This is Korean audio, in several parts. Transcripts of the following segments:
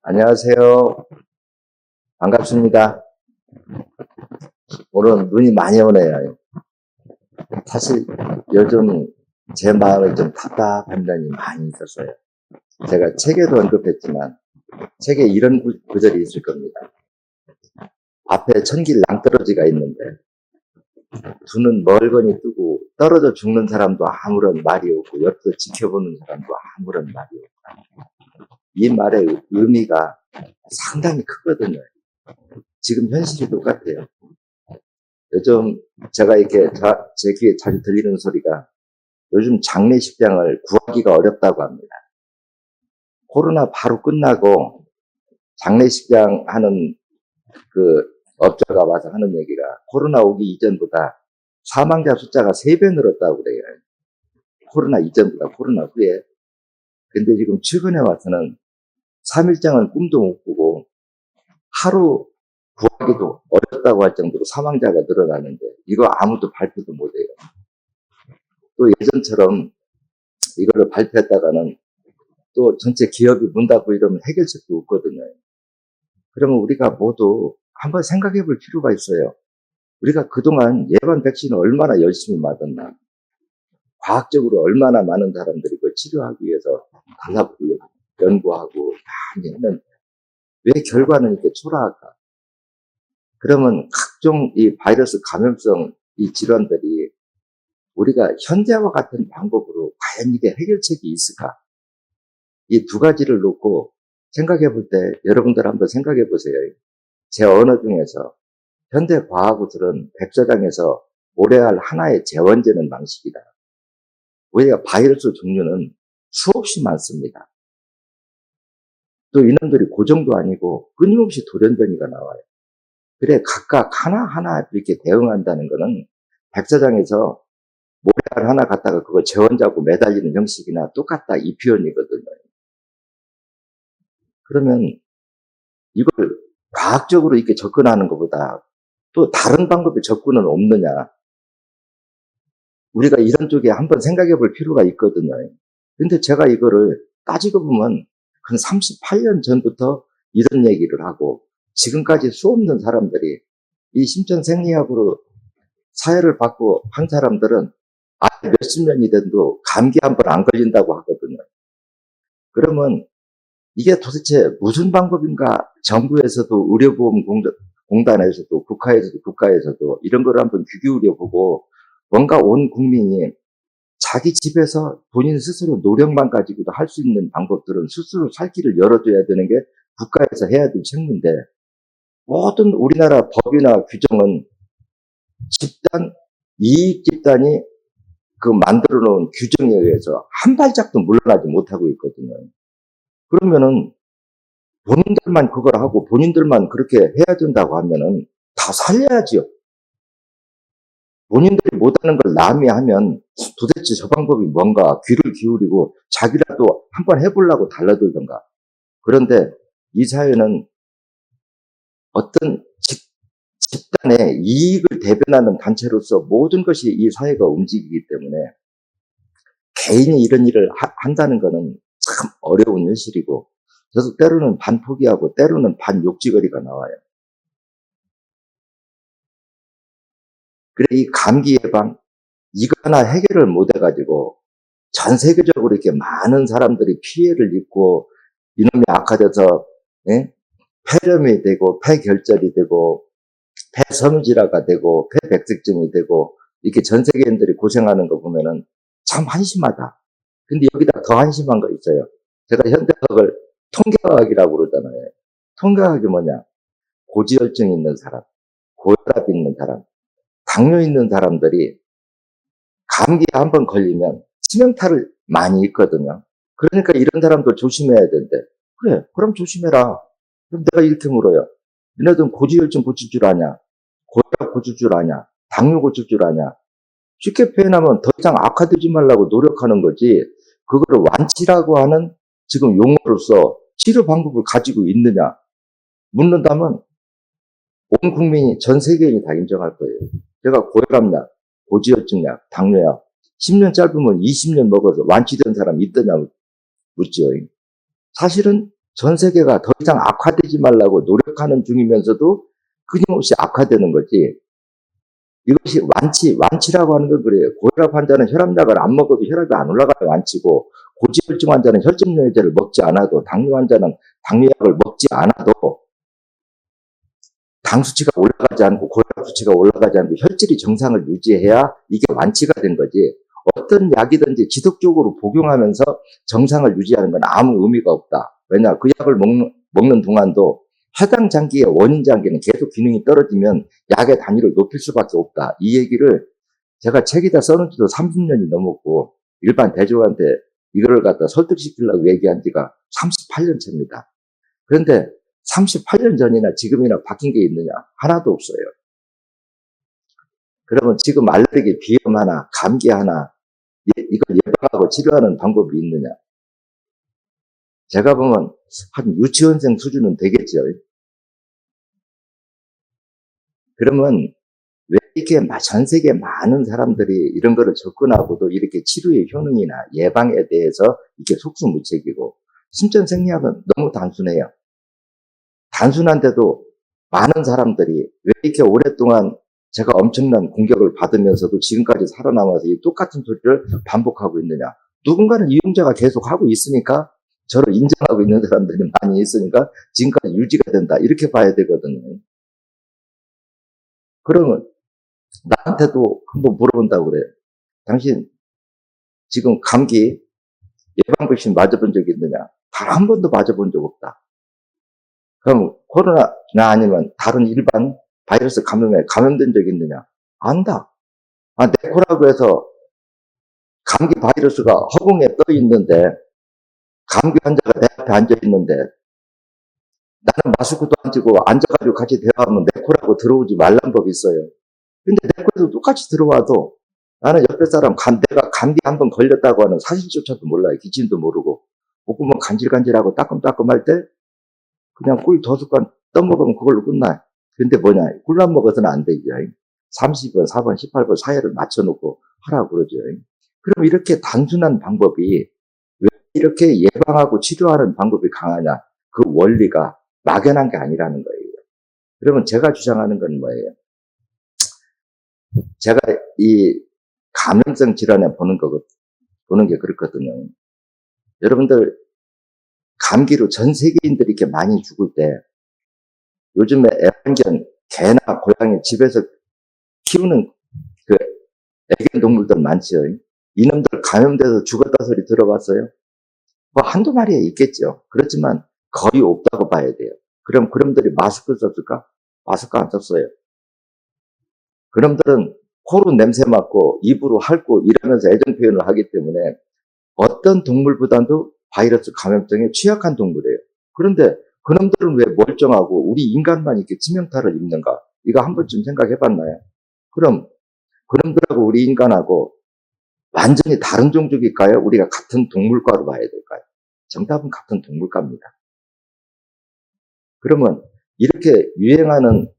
안녕하세요. 반갑습니다. 오늘 눈이 많이 오네요. 사실 요즘 제 마음에 좀 답답한 면이 많이 있었어요. 제가 책에도 언급했지만 책에 이런 구절이 있을 겁니다. 앞에 천길 낭떠러지가 있는데 두 눈 멀거니 뜨고 떨어져 죽는 사람도 아무런 말이 없고 옆에서 지켜보는 사람도 아무런 말이 없다. 이 말의 의미가 상당히 크거든요. 지금 현실이 똑같아요. 요즘 제가 이렇게 제 귀에 자주 들리는 소리가 요즘 장례식장을 구하기가 어렵다고 합니다. 코로나 바로 끝나고 장례식장 하는 그 업자가 와서 하는 얘기가 코로나 오기 이전보다 사망자 숫자가 3배 늘었다고 그래요. 코로나 이전보다 코로나 후에. 근데 지금 최근에 와서는 3일장은 꿈도 못 꾸고 하루 구하기도 어렵다고 할 정도로 사망자가 늘어나는데 이거 아무도 발표도 못해요. 또 예전처럼 이거를 발표했다가는 또 전체 기업이 문 닫고 이러면 해결책도 없거든요. 그러면 우리가 모두 한번 생각해 볼 필요가 있어요. 우리가 그동안 예방 백신을 얼마나 열심히 맞았나. 과학적으로 얼마나 많은 사람들이 그걸 치료하기 위해서 달라붙고 연구하고 많이 했는데 왜 결과는 이렇게 초라할까? 그러면 각종 이 바이러스 감염성 이 질환들이 우리가 현재와 같은 방법으로 과연 이게 해결책이 있을까? 이 두 가지를 놓고 생각해 볼 때 여러분들 한번 생각해 보세요. 제 언어 중에서 현대 과학우들은 백사장에서 고려할 하나의 재원재는 방식이다. 우리가 바이러스 종류는 수없이 많습니다. 또 이놈들이 고정도 아니고 끊임없이 돌연변이가 나와요. 그래 각각 하나하나 이렇게 대응한다는 거는 백사장에서 모래알 하나 갖다가 그거 재원자고 매달리는 형식이나 똑같다 이 표현이거든요. 그러면 이걸 과학적으로 이렇게 접근하는 것보다 또 다른 방법의 접근은 없느냐. 우리가 이런 쪽에 한번 생각해 볼 필요가 있거든요. 근데 제가 이거를 따지고 보면 한 38년 전부터 이런 얘기를 하고 지금까지 수없는 사람들이 이 심천생리학으로 사회를 받고 한 사람들은 아예 몇십 년이 돼도 감기 한 번 안 걸린다고 하거든요. 그러면 이게 도대체 무슨 방법인가? 정부에서도 의료보험공단에서도 국가에서도 이런 걸 한번 귀 기울여 보고 뭔가 온 국민이 자기 집에서 본인 스스로 노력만 가지고도 할 수 있는 방법들은 스스로 살 길을 열어줘야 되는 게 국가에서 해야 될 책무인데 모든 우리나라 법이나 규정은 이익 집단이 그 만들어 놓은 규정에 의해서 한 발짝도 물러나지 못하고 있거든요. 그러면은 본인들만 그걸 하고 본인들만 그렇게 해야 된다고 하면은 다 살려야지요. 본인들이 못하는 걸 남이 하면 도대체 저 방법이 뭔가 귀를 기울이고 자기라도 한번 해보려고 달라들던가. 그런데 이 사회는 어떤 집단의 이익을 대변하는 단체로서 모든 것이 이 사회가 움직이기 때문에 개인이 이런 일을 한다는 것은 참 어려운 현실이고 그래서 때로는 반 포기하고 때로는 반 욕지거리가 나와요. 그래 이 감기 예방 이거 하나 해결을 못 해가지고 전 세계적으로 이렇게 많은 사람들이 피해를 입고 이놈이 악화돼서 폐렴이 되고 폐결절이 되고 폐섬유질화가 되고 폐백색증이 되고 이렇게 전 세계인들이 고생하는 거 보면은 참 한심하다. 근데 여기다 더 한심한 거 있어요. 제가 현대학을 통계학이라고 그러잖아요. 통계학이 뭐냐? 고지혈증 있는 사람, 고혈압 있는 사람, 당뇨 있는 사람들이 감기에 한번 걸리면 치명타를 많이 입거든요. 그러니까 이런 사람들 조심해야 된대. 그래, 그럼 조심해라. 그럼 내가 이렇게 물어요. 너네들은 고지혈증 고칠 줄 아냐? 고혈압 고칠 줄 아냐? 당뇨 고칠 줄 아냐? 쉽게 표현하면 더 이상 악화되지 말라고 노력하는 거지 그거를 완치라고 하는 지금 용어로서 치료 방법을 가지고 있느냐 묻는다면 온 국민이 전 세계인이 다 인정할 거예요. 제가 고혈압약, 고지혈증약, 당뇨약 10년 짧으면 20년 먹어서 완치된 사람이 있더냐 묻죠. 사실은 전 세계가 더 이상 악화되지 말라고 노력하는 중이면서도 끊임없이 악화되는 거지. 이것이 완치라고 하는 건 그래요. 고혈압 환자는 혈압약을 안 먹어도 혈압이 안 올라가야 완치고, 고지혈증 환자는 혈증요제를 먹지 않아도, 당뇨 환자는 당뇨약을 먹지 않아도 당 수치가 올라가지 않고 고혈압 수치가 올라가지 않고 혈질이 정상을 유지해야 이게 완치가 된 거지. 어떤 약이든지 지속적으로 복용하면서 정상을 유지하는 건 아무 의미가 없다. 왜냐, 그 약을 먹는 동안도 해당 장기의 원인 장기는 계속 기능이 떨어지면 약의 단위를 높일 수밖에 없다. 이 얘기를 제가 책에다 써놓은 지도 30년이 넘었고, 일반 대중한테 이거를 갖다 설득시키려고 얘기한 지가 38년 차입니다. 그런데 38년 전이나 지금이나 바뀐 게 있느냐? 하나도 없어요. 그러면 지금 알레르기, 비염 하나, 감기 하나, 이걸 예방하고 치료하는 방법이 있느냐? 제가 보면 한 유치원생 수준은 되겠죠. 그러면 왜 이렇게 전 세계 많은 사람들이 이런 거를 접근하고도 이렇게 치료의 효능이나 예방에 대해서 이게 속수무책이고, 심전생리학은 너무 단순해요. 단순한데도 많은 사람들이 왜 이렇게 오랫동안 제가 엄청난 공격을 받으면서도 지금까지 살아남아서 이 똑같은 소리를 반복하고 있느냐. 누군가는 이용자가 계속 하고 있으니까, 저를 인정하고 있는 사람들이 많이 있으니까 지금까지 유지가 된다. 이렇게 봐야 되거든요. 그러면 나한테도 한번 물어본다고 그래요. 당신 지금 감기 예방백신 맞아본 적 있느냐? 단 한 번도 맞아본 적 없다. 그럼 코로나 아니면 다른 일반 바이러스 감염에 감염된 적 있느냐? 안다. 내 코라고 해서 감기 바이러스가 허공에 떠 있는데, 감기 환자가 내 앞에 앉아 있는데, 나는 마스크도 안 쓰고 앉아가지고 같이 대화하면 내 코라고 들어오지 말란 법이 있어요. 근데 내 코에도 똑같이 들어와도 나는 옆에 사람, 내가 감기 한번 걸렸다고 하는 사실조차도 몰라요. 기침도 모르고. 목구멍 간질간질하고 따끔따끔할 때 그냥 꿀 2숟갈 떠먹으면 그걸로 끝나요. 근데 뭐냐, 꿀만 먹어서는 안 되죠. 30번, 4번, 18번 사이를 맞춰놓고 하라고 그러죠. 그럼 이렇게 단순한 방법이 왜 이렇게 예방하고 치료하는 방법이 강하냐? 그 원리가 막연한 게 아니라는 거예요. 그러면 제가 주장하는 건 뭐예요? 제가 이 감염성 질환에 보는 게 그렇거든요. 여러분들, 감기로 전 세계인들이 이렇게 많이 죽을 때, 요즘에 애완견, 개나 고양이 집에서 키우는 그 애견동물들 많죠. 이놈들 감염돼서 죽었다 소리 들어봤어요? 뭐 한두 마리에 있겠죠. 그렇지만 거의 없다고 봐야 돼요. 그럼 그놈들이 마스크 썼을까? 마스크 안 썼어요. 그놈들은 코로 냄새 맡고 입으로 핥고 이러면서 애정 표현을 하기 때문에 어떤 동물보다도 바이러스 감염증에 취약한 동물이에요. 그런데 그놈들은 왜 멀쩡하고 우리 인간만 이렇게 치명타를 입는가? 이거 한 번쯤 생각해 봤나요? 그럼 그놈들하고 우리 인간하고 완전히 다른 종족일까요? 우리가 같은 동물과로 봐야 될까요? 정답은 같은 동물과입니다. 그러면 이렇게 유행하는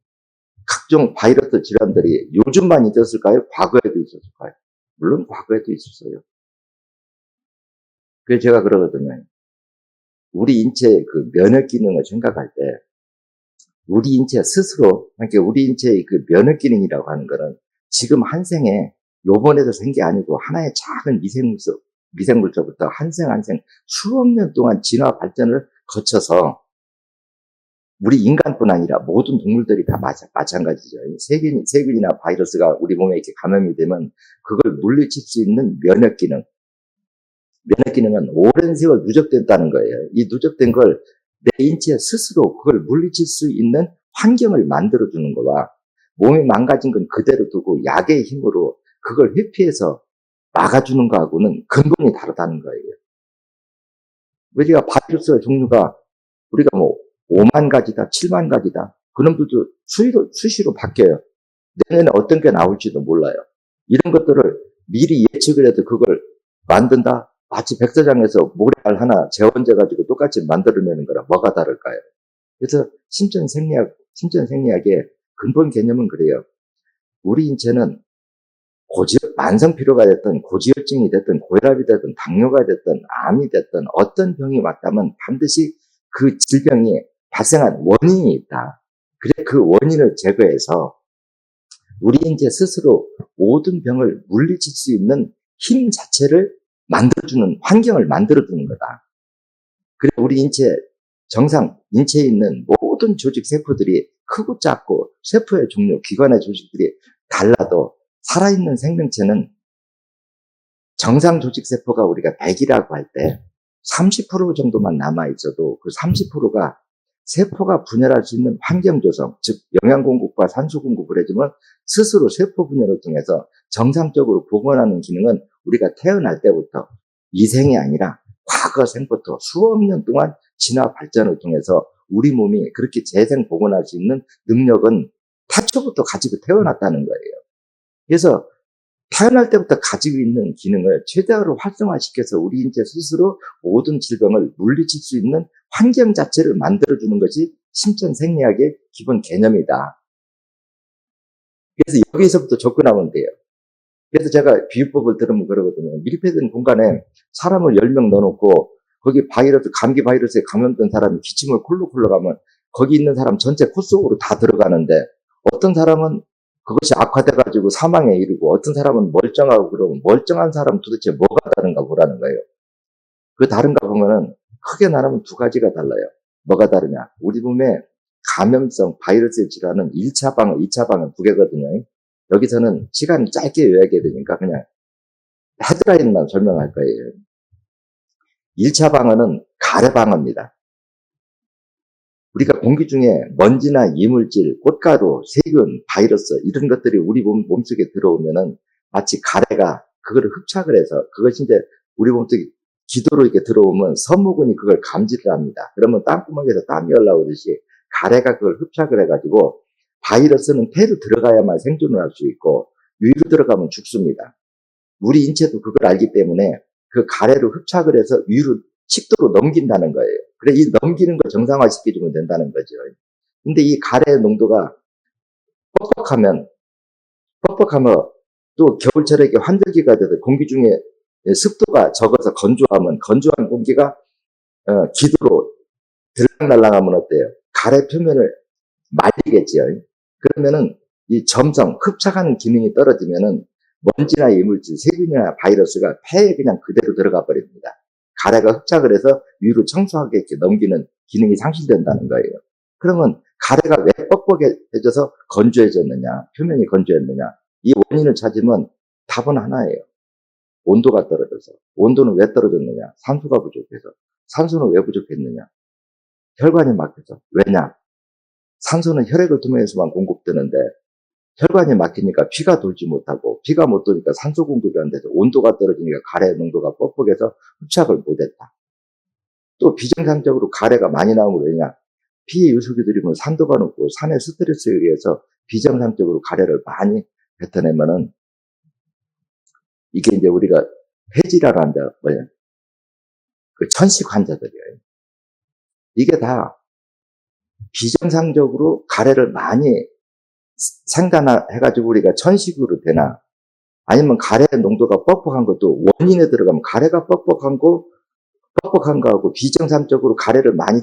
각종 바이러스 질환들이 요즘만 있었을까요? 과거에도 있었을까요? 물론 과거에도 있었어요. 그래서 제가 그러거든요. 우리 인체의 그 면역 기능을 생각할 때, 우리 인체 스스로, 그러니까 우리 인체의 그 면역 기능이라고 하는 거는 지금 한 생에 요번에도 생 게 아니고 하나의 작은 미생물서부터 한 생 한 생 수억 년 동안 진화 발전을 거쳐서 우리 인간뿐 아니라 모든 동물들이 다 마찬가지죠. 세균이나 바이러스가 우리 몸에 이렇게 감염이 되면 그걸 물리칠 수 있는 면역 기능. 면역 기능은 오랜 세월 누적됐다는 거예요. 이 누적된 걸 내 인체 스스로 그걸 물리칠 수 있는 환경을 만들어주는 거와 몸이 망가진 건 그대로 두고 약의 힘으로 그걸 회피해서 막아주는 거하고는 근본이 다르다는 거예요. 우리가 바이러스의 종류가 우리가 뭐 5만 가지다, 7만 가지다. 그놈들도 수시로 바뀌어요. 내년에 어떤 게 나올지도 몰라요. 이런 것들을 미리 예측을 해도 그걸 만든다? 마치 백사장에서 모래알 하나 재원재 가지고 똑같이 만들어내는 거랑 뭐가 다를까요? 그래서 심전생리학의 근본 개념은 그래요. 우리 인체는 만성피로가 됐든 고지혈증이 됐든 고혈압이 됐든 당뇨가 됐든 암이 됐든 어떤 병이 왔다면 반드시 그 질병이 발생한 원인이 있다. 그래 그 원인을 제거해서 우리 인체 스스로 모든 병을 물리칠 수 있는 힘 자체를 만들어주는 환경을 만들어주는 거다. 그래 우리 인체에 있는 모든 조직 세포들이 크고 작고 세포의 종류, 기관의 조직들이 달라도 살아있는 생명체는 정상 조직 세포가 우리가 100이라고 할 때 30% 정도만 남아있어도 그 30%가 세포가 분열할 수 있는 환경 조성, 즉 영양 공급과 산소 공급을 해주면 스스로 세포 분열을 통해서 정상적으로 복원하는 기능은 우리가 태어날 때부터 이생이 아니라 과거 생부터 수억 년 동안 진화 발전을 통해서 우리 몸이 그렇게 재생 복원할 수 있는 능력은 태초부터 가지고 태어났다는 거예요. 그래서 태어날 때부터 가지고 있는 기능을 최대로 활성화시켜서 우리 인체 스스로 모든 질병을 물리칠 수 있는 환경 자체를 만들어주는 것이 신천생리학의 기본 개념이다. 그래서 여기서부터 접근하면 돼요. 그래서 제가 비유법을 들으면 그러거든요. 밀폐된 공간에 사람을 10명 넣어놓고 거기 감기 바이러스에 감염된 사람이 기침을 콜록콜록 하면 거기 있는 사람 전체 코 속으로 다 들어가는데 어떤 사람은 그것이 악화돼가지고 사망에 이르고 어떤 사람은 멀쩡하고 그러면 멀쩡한 사람 도대체 뭐가 다른가 보라는 거예요. 그 다른가 보면은 크게 나누면 두 가지가 달라요. 뭐가 다르냐? 우리 몸에 감염성 바이러스의 질환은 1차 방어, 2차 방어 두 개거든요. 여기서는 시간이 짧게 요약해야 되니까 그냥 헤드라인만 설명할 거예요. 1차 방어는 가래 방어입니다. 우리가 공기 중에 먼지나 이물질, 꽃가루, 세균, 바이러스 이런 것들이 우리 몸속에 들어오면은 마치 가래가 그거를 흡착을 해서 그것이 이제 우리 몸속에 기도로 이렇게 들어오면 섬모근이 그걸 감지를 합니다. 그러면 땅구멍에서 땀이 올라오듯이 가래가 그걸 흡착을 해가지고 바이러스는 폐로 들어가야만 생존을 할 수 있고 위로 들어가면 죽습니다. 우리 인체도 그걸 알기 때문에 그 가래를 흡착을 해서 위로 식도로 넘긴다는 거예요. 그래 이 넘기는 걸 정상화시켜주면 된다는 거죠. 근데 이 가래의 농도가 뻑뻑하면 또 겨울철에 이렇게 환절기가 돼서 공기 중에 습도가 적어서 건조하면 건조한 공기가 기도로 들락날락하면 어때요? 가래 표면을 말리겠죠. 그러면은 이 점성 흡착하는 기능이 떨어지면은 먼지나 이물질, 세균이나 바이러스가 폐에 그냥 그대로 들어가 버립니다. 가래가 흡착을 해서 위로 청소하게 이렇게 넘기는 기능이 상실된다는 거예요. 그러면 가래가 왜 뻑뻑해져서 건조해졌느냐, 표면이 건조했느냐, 이 원인을 찾으면 답은 하나예요. 온도가 떨어져서. 온도는 왜 떨어졌느냐? 산소가 부족해서. 산소는 왜 부족했느냐? 혈관이 막혀서. 왜냐? 산소는 혈액을 통해서만 공급되는데 혈관이 막히니까 피가 돌지 못하고 피가 못 도니까 산소 공급이 안 돼서 온도가 떨어지니까 가래 농도가 뻑뻑해서 흡착을 못했다. 또 비정상적으로 가래가 많이 나오는 거 왜냐? 피의 유속이 들이면 산도가 높고 산의 스트레스에 의해서 비정상적으로 가래를 많이 뱉어내면은 이게 이제 우리가 폐질환 환자, 그 천식 환자들이에요. 이게 다 비정상적으로 가래를 많이 생산해가지고 우리가 천식으로 되나 아니면 가래 농도가 뻑뻑한 것도 원인에 들어가면 가래가 뻑뻑한 거하고 비정상적으로 가래를 많이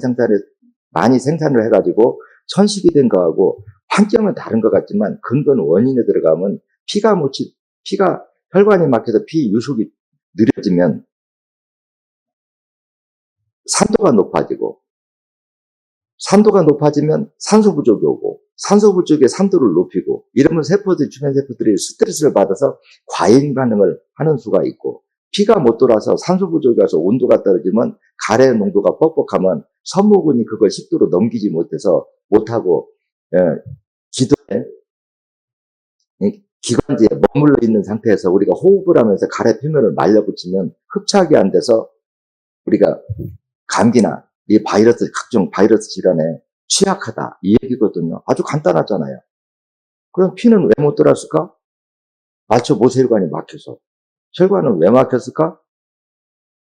생산을 해가지고 천식이 된 거하고 환경은 다른 것 같지만 근본 원인에 들어가면 혈관이 막혀서 피 유속이 느려지면 산도가 높아지면 산소 부족이 오고 산소 부족에 산도를 높이고 이러면 주변 세포들이 스트레스를 받아서 과잉 반응을 하는 수가 있고 피가 못 돌아서 산소 부족이 와서 온도가 떨어지면 가래 농도가 뻑뻑하면 섬모근이 그걸 식도로 넘기지 못하고 기도에 기관지에 머물러 있는 상태에서 우리가 호흡을 하면서 가래 표면을 말려붙이면 흡착이 안 돼서 우리가 감기나 이 각종 바이러스 질환에 취약하다 이 얘기거든요. 아주 간단하잖아요. 그럼 피는 왜 못 들어왔을까? 말초 모세혈관이 막혀서. 혈관은 왜 막혔을까?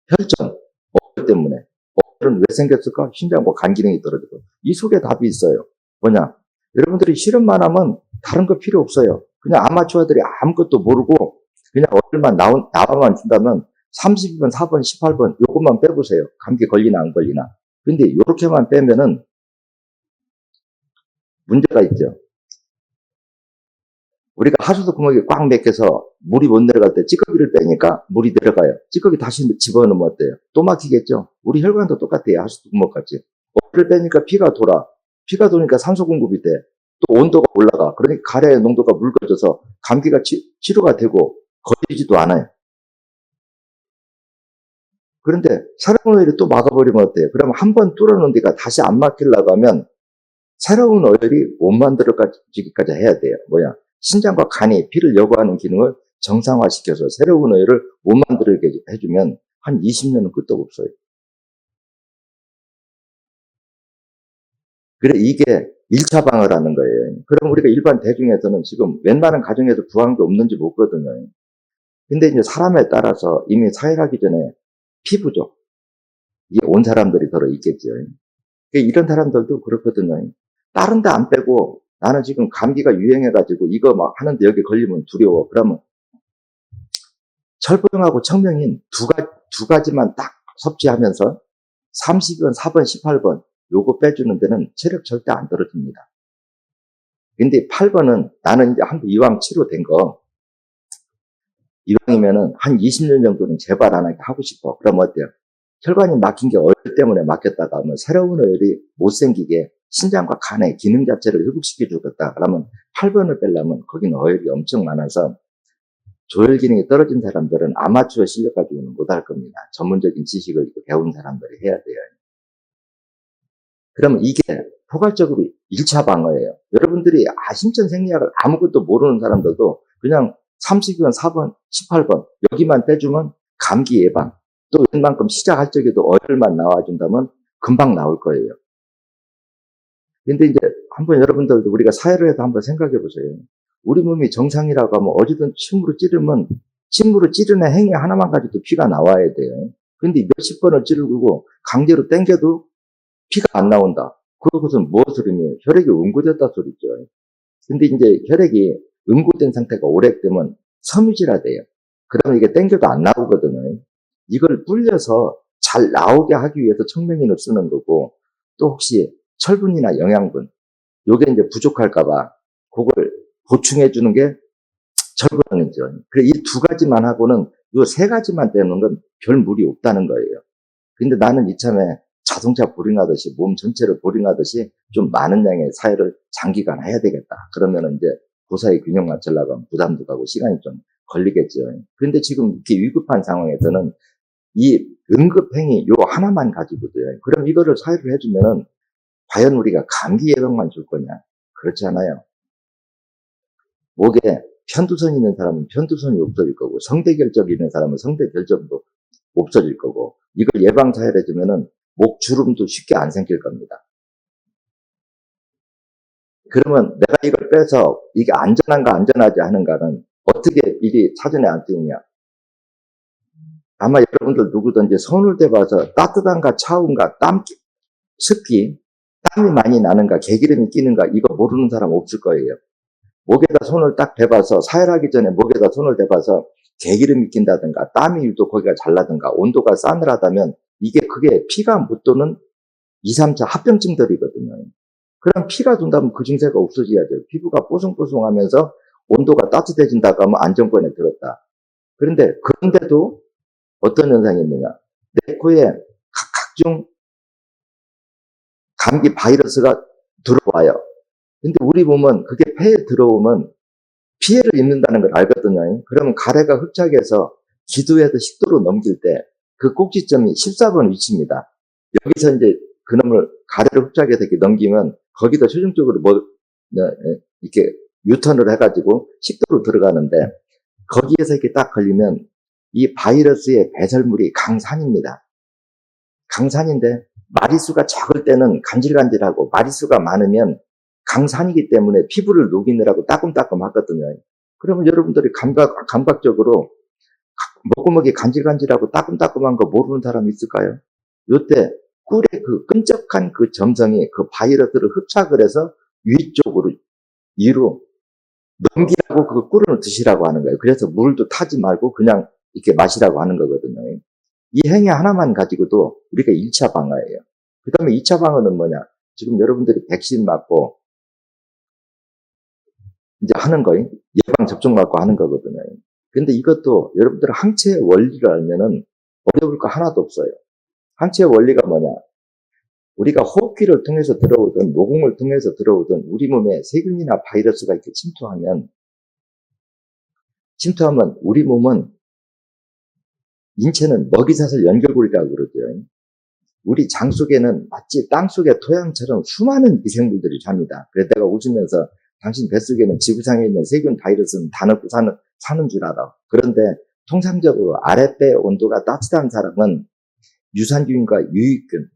혈전, 어혈 때문에. 어혈은 왜 생겼을까? 심장과 간 기능이 떨어지고. 이 속에 답이 있어요. 뭐냐? 여러분들이 실험만 하면 다른 거 필요 없어요. 그냥 아마추어들이 아무것도 모르고 그냥 어혈만 나와만 준다면 32번, 4번, 18번 요것만 빼보세요. 감기 걸리나 안 걸리나. 근데 이렇게만 빼면은 문제가 있죠. 우리가 하수도 구멍이 꽉 막혀서 물이 못 내려갈 때 찌꺼기를 빼니까 물이 내려가요. 찌꺼기 다시 집어넣으면 어때요? 또 막히겠죠. 우리 혈관도 똑같아요. 하수도 구멍같이. 물을 빼니까 피가 돌아. 피가 도니까 산소 공급이 돼. 또 온도가 올라가. 그러니까 가래의 농도가 묽어져서 감기가 치료가 되고 걸리지도 않아요. 그런데 새로운 오일이 또 막아버리면 어때요? 그러면 한 번 뚫어놓은 데가 다시 안 막히려고 하면 새로운 오일이 못 만들어지기까지 해야 돼요. 뭐야? 신장과 간이 피를 요구하는 기능을 정상화시켜서 새로운 오일을 못 만들게 해주면 한 20년은 끄떡없어요. 그래, 이게 1차 방어라는 거예요. 그럼 우리가 일반 대중에서는 지금 웬만한 가정에서 구한 게 없는지 묻거든요. 근데 이제 사람에 따라서 이미 사회하기 전에 피부죠. 이게 온 사람들이 더러 있겠죠. 이런 사람들도 그렇거든요. 다른 데 안 빼고 나는 지금 감기가 유행해가지고 이거 막 하는데 여기 걸리면 두려워. 그러면 철분하고 청명인 두 가지만 딱 섭취하면서 30번, 4번, 18번 요거 빼주는 데는 체력 절대 안 떨어집니다. 근데 8번은 나는 이제 한번 이왕 치료된 거 이왕이면은 한 20년 정도는 제발 안 하게 하고 싶어. 그럼 어때요? 혈관이 막힌 게 오일 때문에 막혔다가 하면 새로운 오일이 못 생기게 신장과 간의 기능 자체를 회복시켜 주겠다. 그러면 8번을 빼려면 거기는 오일이 엄청 많아서 조혈 기능이 떨어진 사람들은 아마추어 실력 가지고는 못할 겁니다. 전문적인 지식을 배운 사람들이 해야 돼요. 그러면 이게 포괄적으로 1차 방어예요. 여러분들이 신천 생리학을 아무것도 모르는 사람들도 그냥 30번, 4번, 18번 여기만 떼주면 감기 예방, 또 웬만큼 시작할 적에도 오일만 나와준다면 금방 나올 거예요. 근데 이제 한번 여러분들도 우리가 사회를 해서 한번 생각해 보세요. 우리 몸이 정상이라고 하면 어디든 침으로 찌르면 침으로 찌르는 행위 하나만 가지고 피가 나와야 돼요. 근데 몇십 번을 찌르고 강제로 당겨도 피가 안 나온다. 그것은 무엇을 의미해요? 혈액이 응고됐다 소리죠. 근데 이제 혈액이 응고된 상태가 오래되면 섬유질화돼요. 그러면 이게 당겨도 안 나오거든요. 이걸 불려서 잘 나오게 하기 위해서 청명인을 쓰는 거고, 또 혹시 철분이나 영양분, 요게 이제 부족할까봐 그걸 보충해 주는 게 철분이죠. 그래, 이 두 가지만 하고는 요 세 가지만 떼는 건 별 무리 없다는 거예요. 근데 나는 이참에 자동차 보링하듯이 몸 전체를 보링하듯이 좀 많은 양의 사회를 장기간 해야 되겠다. 그러면 이제 고사의 균형 맞추려고 하면 부담도 가고 시간이 좀 걸리겠죠. 그런데 지금 이렇게 위급한 상황에서는 이 응급행위 요 하나만 가지고도요. 그럼 이거를 사회를 해주면은 과연 우리가 감기 예방만 줄 거냐? 그렇지 않아요. 목에 편두선 있는 사람은 편두선이 없어질 거고, 성대결절이 있는 사람은 성대결절도 없어질 거고, 이걸 예방 사회를 해주면은 목 주름도 쉽게 안 생길 겁니다. 그러면 내가 이걸 빼서 이게 안전한가 안전하지 않은가는 어떻게 일이 사전에 안 뜨느냐? 아마 여러분들 누구든지 손을 대봐서 따뜻한가 차운가 습기, 땀이 많이 나는가 개기름이 끼는가 이거 모르는 사람 없을 거예요. 목에다 손을 딱 대봐서 사혈하기 전에 목에다 손을 대봐서 개기름이 낀다든가 땀이 유독 거기가 잘 나든가 온도가 싸늘하다면 그게 피가 못 도는 2, 3차 합병증들이거든요. 그럼 피가 돈다면 그 증세가 없어져야죠. 피부가 뽀송뽀송하면서 온도가 따뜻해진다고 하면 안정권에 들었다. 그런데 그런데도 어떤 현상이 있느냐. 내 코에 각종 감기 바이러스가 들어와요. 근데 우리 몸은 그게 폐에 들어오면 피해를 입는다는 걸 알거든요. 그러면 가래가 흡착해서 기도에서 식도로 넘길 때 그 꼭지점이 14번 위치입니다. 여기서 이제 그놈을 가래를 흡착해서 이렇게 넘기면 거기다 최종적으로 이렇게 유턴을 해가지고 식도로 들어가는데 거기에서 이렇게 딱 걸리면 이 바이러스의 배설물이 강산입니다. 강산인데 마리수가 적을 때는 간질간질하고 마리수가 많으면 강산이기 때문에 피부를 녹이느라고 따끔따끔 하거든요. 그러면 여러분들이 감각적으로 목구멍이 간질간질하고 따끔따끔한 거 모르는 사람 있을까요? 요때 꿀의 그 끈적한 그 점성이 그 바이러스를 흡착을 해서 위로 넘기라고 그 꿀을 드시라고 하는 거예요. 그래서 물도 타지 말고 그냥 이렇게 마시라고 하는 거거든요. 이 행위 하나만 가지고도 우리가 1차 방어예요. 그 다음에 2차 방어는 뭐냐? 지금 여러분들이 백신 맞고 이제 하는 거예요. 예방 접종 맞고 하는 거거든요. 근데 이것도 여러분들 항체의 원리를 알면은 어려울 거 하나도 없어요. 항체의 원리가 뭐냐? 우리가 호흡기를 통해서 들어오든 모공을 통해서 들어오든 우리 몸에 세균이나 바이러스가 이렇게 침투하면 우리 몸은 인체는 먹이사슬 연결고리라고 그러죠. 우리 장 속에는 마치 땅 속의 토양처럼 수많은 미생물들이 잡니다. 그래서 내가 웃으면서 당신 뱃속에는 지구상에 있는 세균 바이러스는 다 넣고 사는 줄 알아. 그런데 통상적으로 아랫배 온도가 따뜻한 사람은 유산균과 유익균,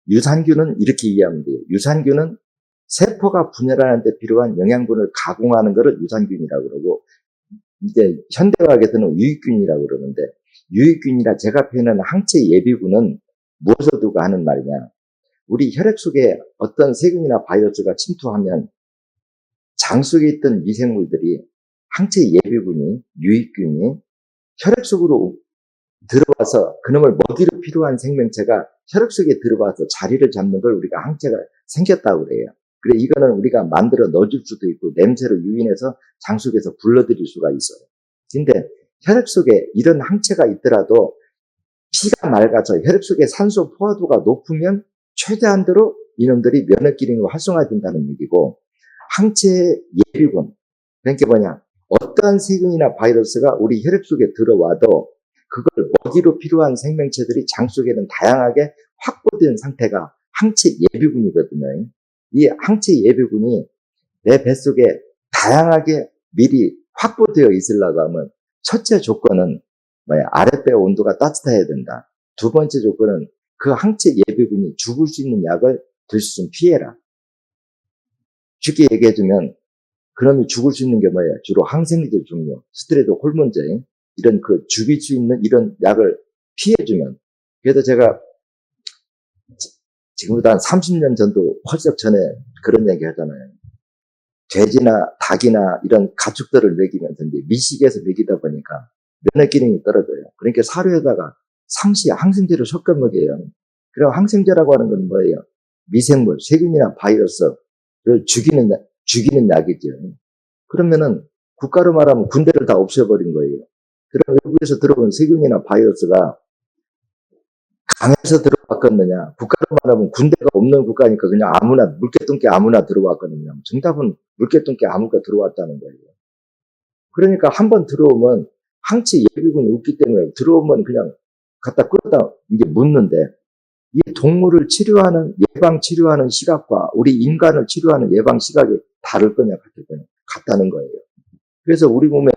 유산균은 이렇게 이해하면 돼요. 유산균은 세포가 분열하는 데 필요한 영양분을 가공하는 것을 유산균이라고 그러고, 이제 현대의학에서는 유익균이라고 그러는데, 유익균이라 제가 표현하는 항체 예비군은 무엇을 두고 하는 말이냐? 우리 혈액 속에 어떤 세균이나 바이러스가 침투하면 장 속에 있던 미생물들이 항체 예비군이, 유익균이 혈액 속으로 들어와서 그놈을 먹이로 필요한 생명체가 혈액 속에 들어와서 자리를 잡는 걸 우리가 항체가 생겼다고 그래요. 그래, 이거는 우리가 만들어 넣어줄 수도 있고 냄새로 유인해서 장 속에서 불러들일 수가 있어요. 근데 혈액 속에 이런 항체가 있더라도 피가 맑아서 혈액 속에 산소 포화도가 높으면 최대한대로 이놈들이 면역 기능이 활성화된다는 얘기고, 항체 예비군, 그러니까 뭐냐, 어떠한 세균이나 바이러스가 우리 혈액 속에 들어와도 그걸 먹이로 필요한 생명체들이 장 속에는 다양하게 확보된 상태가 항체 예비군이거든요. 이 항체 예비군이 내 뱃속에 다양하게 미리 확보되어 있으려고 하면 첫째 조건은 뭐야? 아랫배 온도가 따뜻해야 된다. 두 번째 조건은 그 항체 예비군이 죽을 수 있는 약을 들 수 있으면 피해라. 쉽게 얘기해주면 그러면 죽을 수 있는 게 뭐예요? 주로 항생제 종류, 스테로이드 호르몬제, 이런 그 죽일 수 있는 이런 약을 피해주면. 그래서 제가 지금보다 한 30년 전도 펄쩍 전에 그런 얘기 하잖아요. 돼지나 닭이나 이런 가축들을 먹이면서 이제 미식에서 먹이다 보니까 면역 기능이 떨어져요. 그러니까 사료에다가 항생제를 섞어 먹여요. 그리고 항생제라고 하는 건 뭐예요? 미생물, 세균이나 바이러스를 죽이는 약이죠. 그러면은 국가로 말하면 군대를 다 없애버린 거예요. 그럼 외국에서 들어온 세균이나 바이러스가 강해서 들어왔겠느냐? 국가로 말하면 군대가 없는 국가니까 그냥 아무나, 물개똥개 아무나 들어왔거든요. 정답은 물개똥개 아무가 들어왔다는 거예요. 그러니까 한번 들어오면 항체 예비군이 없기 때문에 들어오면 그냥 갖다 끌어다 이게 묻는데, 이 동물을 치료하는, 예방 치료하는 시각과 우리 인간을 치료하는 예방 시각이 다를 거냐, 같다는 거예요. 그래서 우리 몸에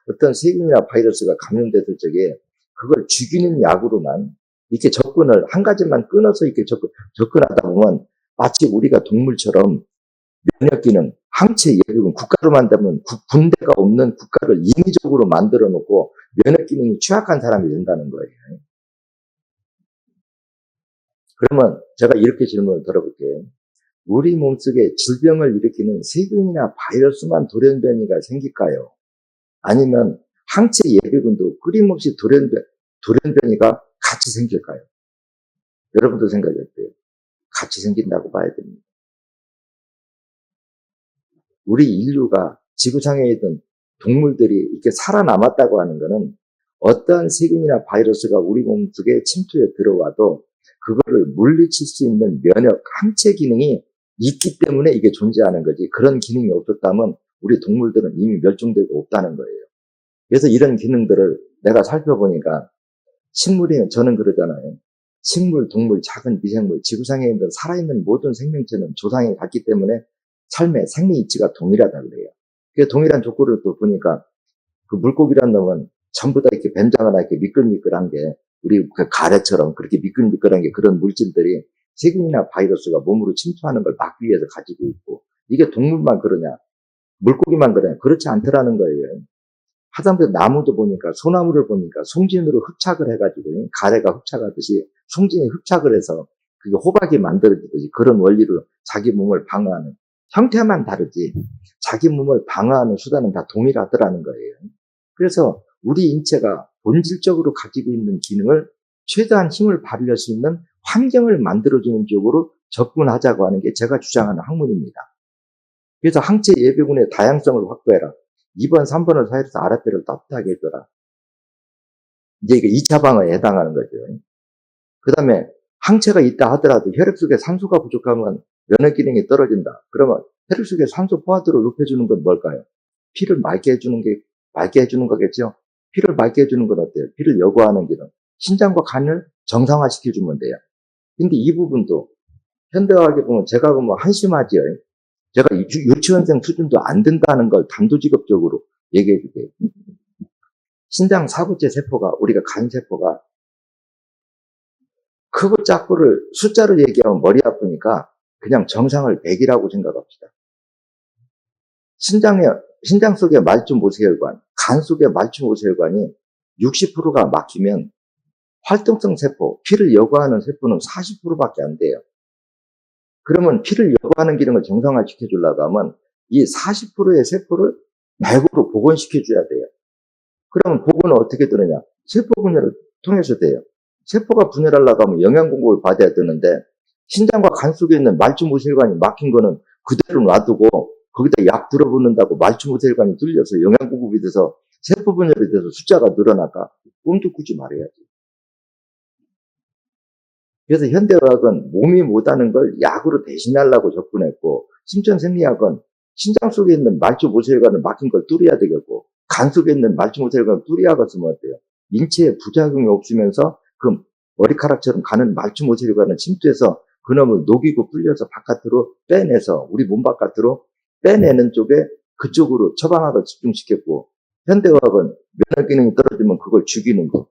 어떤 세균이나 바이러스가 감염됐을 적에 그걸 죽이는 약으로만 이렇게 접근을 한 가지만 끊어서 이렇게 접근하다 보면 마치 우리가 동물처럼 면역 기능, 항체 예비군, 국가로 만들면 군대가 없는 국가를 인위적으로 만들어 놓고 면역 기능이 취약한 사람이 된다는 거예요. 그러면 제가 이렇게 질문을 들어볼게요. 우리 몸속에 질병을 일으키는 세균이나 바이러스만 돌연변이가 생길까요? 아니면 항체 예비군도 끊임없이 돌연변이가 같이 생길까요? 여러분도 생각이 어때요? 같이 생긴다고 봐야 됩니다. 우리 인류가 지구상에 있던 동물들이 이렇게 살아남았다고 하는 것은 어떠한 세균이나 바이러스가 우리 몸속에 침투해 들어와도 그거를 물리칠 수 있는 면역, 항체 기능이 있기 때문에 이게 존재하는 거지. 그런 기능이 없었다면 우리 동물들은 이미 멸종되고 없다는 거예요. 그래서 이런 기능들을 내가 살펴보니까 식물이, 저는 그러잖아요. 식물, 동물, 작은 미생물, 지구상에 있는 살아있는 모든 생명체는 조상이 같기 때문에 삶의 생리 이치가 동일하다 그래요. 그 동일한 조건을 또 보니까 그 물고기란 놈은 전부 다 이렇게 뱀장어나 이렇게 미끌미끌한 게, 우리 그 가래처럼 그렇게 미끌미끌한 게, 그런 물질들이 세균이나 바이러스가 몸으로 침투하는 걸 막기 위해서 가지고 있고, 이게 동물만 그러냐, 물고기만 그러냐, 그렇지 않더라는 거예요. 하다못해 나무도 보니까, 소나무를 보니까 송진으로 흡착을 해가지고, 가래가 흡착하듯이 송진이 흡착을 해서 그게 호박이 만들어지듯이 그런 원리로 자기 몸을 방어하는, 형태만 다르지 자기 몸을 방어하는 수단은 다 동일하더라는 거예요. 그래서 우리 인체가 본질적으로 가지고 있는 기능을 최대한 힘을 발휘할 수 있는 환경을 만들어주는 쪽으로 접근하자고 하는 게 제가 주장하는 학문입니다. 그래서 항체 예배군의 다양성을 확보해라. 2번, 3번을 사이에서 아랫배를 따뜻하게 해줘라. 이제 이게 2차 방어에 해당하는 거죠. 그 다음에 항체가 있다 하더라도 혈액 속에 산소가 부족하면 면역 기능이 떨어진다. 그러면 혈액 속에 산소 포화도를 높여주는 건 뭘까요? 피를 맑게 해주는 거겠죠? 피를 맑게 해주는 건 어때요? 피를 여과하는 기능. 신장과 간을 정상화시켜주면 돼요. 근데 이 부분도 현대화하게 보면 제가 보면 한심하지요. 제가 유치원생 수준도 안 된다는 걸 단도직입적으로 얘기해 줄게요. 신장 사구째 세포가, 우리가 간세포가 크고 작고를 숫자로 얘기하면 머리 아프니까 그냥 정상을 100이라고 생각합시다. 신장 속의 말주 모세혈관, 간 속의 말주 모세혈관이 60%가 막히면 활동성 세포, 피를 여과하는 세포는 40%밖에 안 돼요. 그러면 피를 여과하는 기능을 정상화시켜 주려고 하면 이 40%의 세포를 100으로 복원시켜 줘야 돼요. 그러면 복원은 어떻게 되느냐? 세포 분열을 통해서 돼요. 세포가 분열하려고 하면 영양 공급을 받아야 되는데 신장과 간 속에 있는 말주모세혈관이 막힌 거는 그대로 놔두고 거기다 약 들어붓는다고 말주모세혈관이 뚫려서 영양 공급이 돼서 세포 분열이 돼서 숫자가 늘어날까? 꿈도 꾸지 말아야지. 그래서 현대의학은 몸이 못하는 걸 약으로 대신하려고 접근했고, 심천생리학은 신장 속에 있는 말주모세혈관을 막힌 걸 뚫어야 되겠고, 간 속에 있는 말주모세혈관을 뚫어야겠으면 어때요? 인체에 부작용이 없으면서 그 머리카락처럼 가는 말주모세혈관을 침투해서 그놈을 녹이고 불려서 바깥으로 빼내서 우리 몸 바깥으로 빼내는 쪽에 그쪽으로 처방학을 집중시켰고, 현대의학은 면역 기능이 떨어지면 그걸 죽이는 거,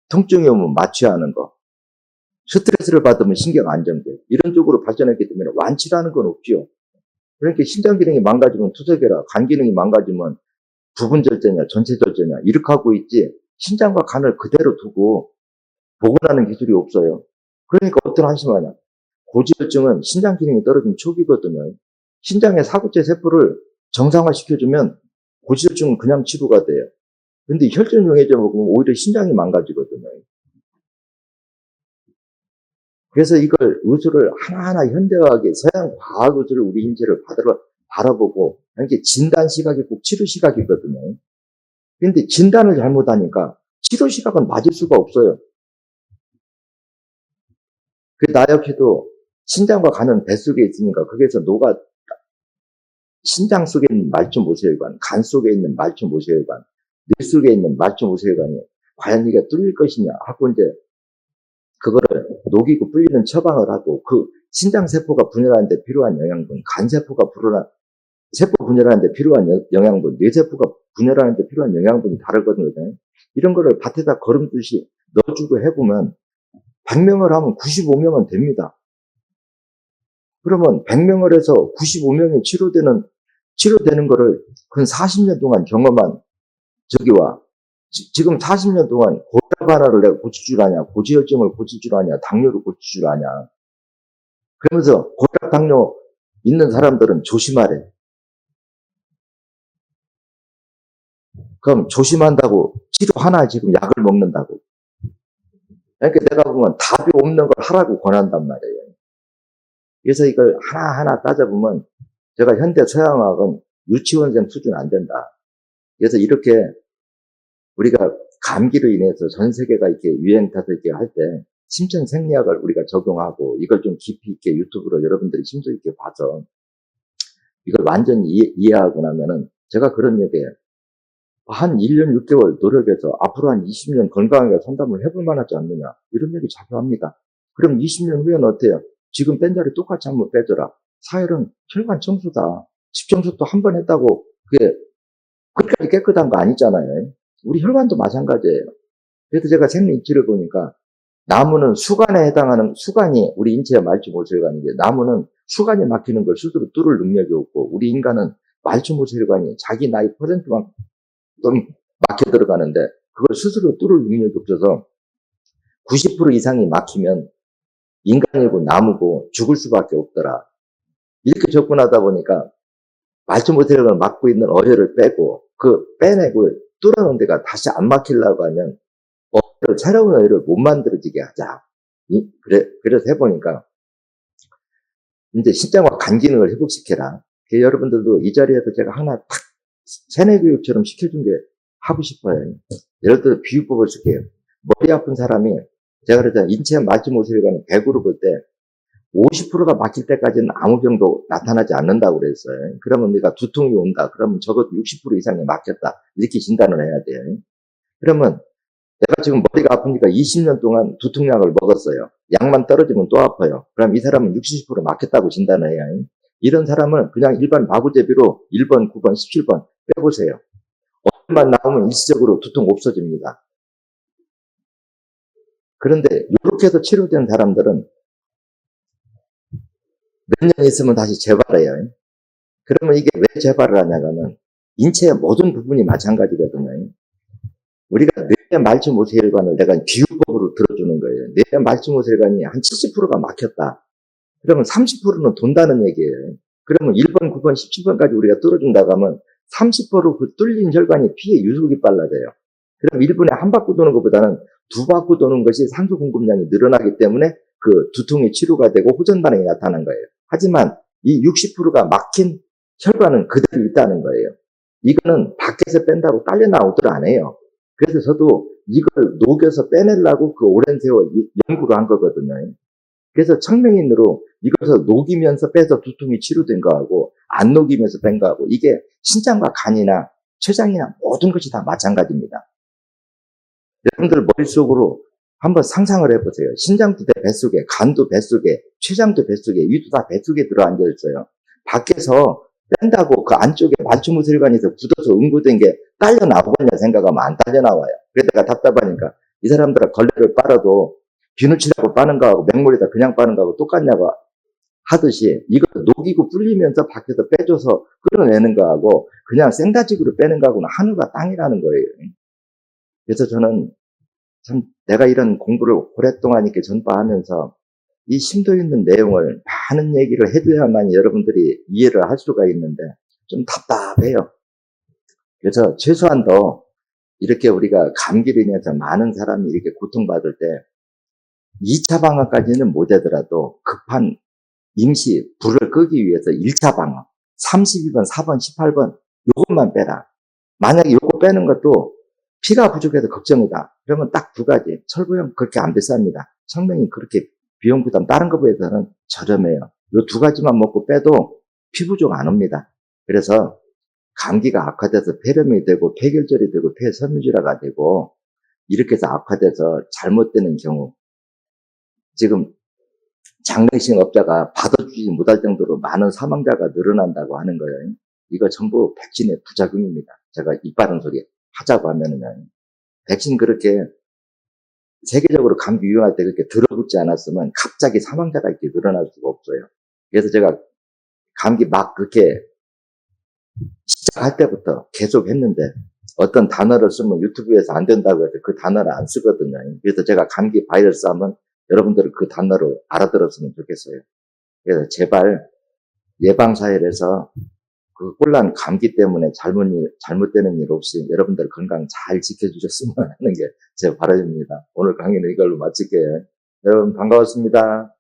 통증이 오면 마취하는 거, 스트레스를 받으면 신경 안정돼. 이런 쪽으로 발전했기 때문에 완치라는 건 없죠. 그러니까 신장 기능이 망가지면 투석해라. 간 기능이 망가지면 부분 절제냐, 전체 절제냐, 이렇게 하고 있지. 신장과 간을 그대로 두고 복원하는 기술이 없어요. 그러니까 어떤 한심하냐. 고지혈증은 신장 기능이 떨어진 초기거든요. 신장의 사구째 세포를 정상화시켜주면 고지혈증은 그냥 치료가 돼요. 근데 혈전 용해제 먹으면 오히려 신장이 망가지거든요. 그래서 이걸 의술을 하나하나 현대화하게 서양 과학 의술을 우리 인체를 바라보고 이게 진단 시각이 꼭 치료 시각이거든요. 그런데 진단을 잘못하니까 치료 시각은 맞을 수가 없어요. 나 역시도 신장과 간은 뱃속에 있으니까 거기에서 신장 속에 있는 말주모세혈관, 간 속에 있는 말주모세혈관, 뇌 속에 있는 말주모세혈관이 과연 이게 뚫릴 것이냐 하고 이제 그거를 녹이고 불리는 처방을 하고 그 신장세포가 분열하는데 필요한 영양분, 간세포가 세포 분열하는데 필요한 영양분, 뇌세포가 분열하는데 필요한 영양분이 다르거든요. 이런 거를 밭에다 거름듯이 넣어주고 해보면 100명을 하면 95명은 됩니다. 그러면 100명을 해서 95명이 치료되는 거를 근 40년 동안 경험한 저기와 지금 40년 동안 고혈압 하나를 내가 고칠 줄 아냐, 고지혈증을 고칠 줄 아냐, 당뇨를 고칠 줄 아냐. 그러면서 고혈압, 당뇨 있는 사람들은 조심하래. 그럼 조심한다고 치료 하나 지금 약을 먹는다고. 그러니까 내가 보면 답이 없는 걸 하라고 권한단 말이에요. 그래서 이걸 하나하나 따져보면 제가 현대 서양학은 유치원생 수준 안 된다. 그래서 이렇게 우리가 감기로 인해서 전 세계가 이렇게 유행 타서 이렇게 할 때 심천생리학을 우리가 적용하고 이걸 좀 깊이 있게 유튜브로 여러분들이 심도 있게 봐서 이걸 완전히 이해하고 나면은 제가 그런 얘기예요. 한 1년 6개월 노력해서 앞으로 한 20년 건강하게 상담을 해볼 만하지 않느냐. 이런 얘기 자주 합니다. 그럼 20년 후에는 어때요? 지금 뺀 자리 똑같이 한번 빼줘라. 사혈은 혈관 청소다. 집 청소 또 한 번 했다고 그게 그렇게 깨끗한 거 아니잖아요. 우리 혈관도 마찬가지예요. 그래서 제가 생리치를 보니까 나무는 수간에 해당하는 수간이 우리 인체의 말주모세혈관인데 나무는 수간이 막히는 걸 스스로 뚫을 능력이 없고 우리 인간은 말주모세혈관이 자기 나이 퍼센트만큼 막혀 들어가는데 그걸 스스로 뚫을 능력이 없어서 90% 이상이 막히면 인간이고 나무고 죽을 수밖에 없더라. 이렇게 접근하다 보니까 말주모세혈관을 막고 있는 어혈을 빼고 빼내고 뚫어놓은 데가 다시 안 막히려고 하면 새로운 어혈을 못 만들어지게 하자. 그래서 해보니까 이제 신장과 간 기능을 회복시켜라. 여러분들도 이 자리에서 제가 하나 탁 세뇌 교육처럼 시켜준 게 하고 싶어요. 예를 들어 비유법을 쓸게요. 머리 아픈 사람이 제가 그랬잖아요. 인체 마취모세혈관은 100으로 볼 때 50%가 막힐 때까지는 아무 병도 나타나지 않는다고 그랬어요. 그러면 내가 두통이 온다. 그러면 적어도 60% 이상이 막혔다. 이렇게 진단을 해야 돼요. 그러면 내가 지금 머리가 아프니까 20년 동안 두통약을 먹었어요. 약만 떨어지면 또 아파요. 그럼 이 사람은 60% 막혔다고 진단을 해야 해요. 이런 사람은 그냥 일반 마구제비로 1번, 9번, 17번 빼보세요. 얼만 나오면 일시적으로 두통 없어집니다. 그런데 이렇게 해서 치료된 사람들은 몇 년 있으면 다시 재발해요. 그러면 이게 왜 재발을 하냐면 인체의 모든 부분이 마찬가지거든요. 우리가 뇌 말초모세혈관을 내가 비유법으로 들어주는 거예요. 뇌 말초모세혈관이 한 70%가 막혔다. 그러면 30%는 돈다는 얘기예요. 그러면 1번, 9번, 17번까지 우리가 뚫어준다고 하면 30%그 뚫린 혈관이 피의 유속이 빨라져요. 그럼 1분에 한 바퀴 도는 것보다는 두 바퀴 도는 것이 산소 공급량이 늘어나기 때문에 그 두통이 치료가 되고 호전 반응이 나타나는 거예요. 하지만 이 60%가 막힌 혈관은 그대로 있다는 거예요. 이거는 밖에서 뺀다고 딸려 나오질 않아요. 그래서 저도 이걸 녹여서 빼내려고 그 오랜 세월 연구를 한 거거든요. 그래서 청명인으로 이것을 녹이면서 빼서 두통이 치료된 거하고 안 녹이면서 뺀 거하고 이게 신장과 간이나 췌장이나 모든 것이 다 마찬가지입니다. 여러분들 머릿속으로 한번 상상을 해보세요. 신장도 뱃속에, 간도 뱃속에, 췌장도 뱃속에, 위도 다 뱃속에 들어앉아 있어요. 밖에서 뺀다고 그 안쪽에 만추무술관에서 굳어서 응고된 게 딸려 나오겠냐 생각하면 안 딸려 나와요. 그래서 내가 답답하니까 이 사람들은 걸레를 빨아도 비누칠하고 빠는 거하고 맹물에다 그냥 빠는 거하고 똑같냐고 하듯이 이걸 녹이고 불리면서 밖에서 빼줘서 끌어내는 거하고 그냥 생다직으로 빼는 거하고는 하늘과 땅이라는 거예요. 그래서 저는 참 내가 이런 공부를 오랫동안 이렇게 전파하면서 이 심도 있는 내용을 많은 얘기를 해줘야만 여러분들이 이해를 할 수가 있는데 좀 답답해요. 그래서 최소한 더 이렇게 우리가 감기로 인해서 많은 사람이 이렇게 고통받을 때 2차 방어까지는 못하더라도 급한 임시 불을 끄기 위해서 1차 방어 32번, 4번, 18번 요것만 빼라. 만약에 요거 빼는 것도 피가 부족해서 걱정이다. 그러면 딱 두 가지. 철부형 그렇게 안 비쌉니다. 청명이 그렇게 비용 부담 다른 것보다는 저렴해요. 요 두 가지만 먹고 빼도 피 부족 안 옵니다. 그래서 감기가 악화돼서 폐렴이 되고 폐결절이 되고 폐섬유질화가 되고 이렇게 해서 악화돼서 잘못되는 경우 지금 장례식업자가 받아주지 못할 정도로 많은 사망자가 늘어난다고 하는 거예요. 이거 전부 백신의 부작용입니다. 제가 입 바른 소리 하자고 하면은요. 백신 그렇게 세계적으로 감기 유행할 때 그렇게 들어붙지 않았으면 갑자기 사망자가 이렇게 늘어날 수가 없어요. 그래서 제가 감기 막 그렇게 시작할 때부터 계속 했는데 어떤 단어를 쓰면 유튜브에서 안 된다고 해서 그 단어를 안 쓰거든요. 그래서 제가 감기 바이러스 하면 여러분들은 그 단어를 알아들었으면 좋겠어요. 그래서 제발 예방사회에서 그 혼란 감기 때문에 잘못되는 일 없이 여러분들 건강 잘 지켜주셨으면 하는 게 제 바람입니다. 오늘 강의는 이걸로 마칠게요. 여러분 반가웠습니다.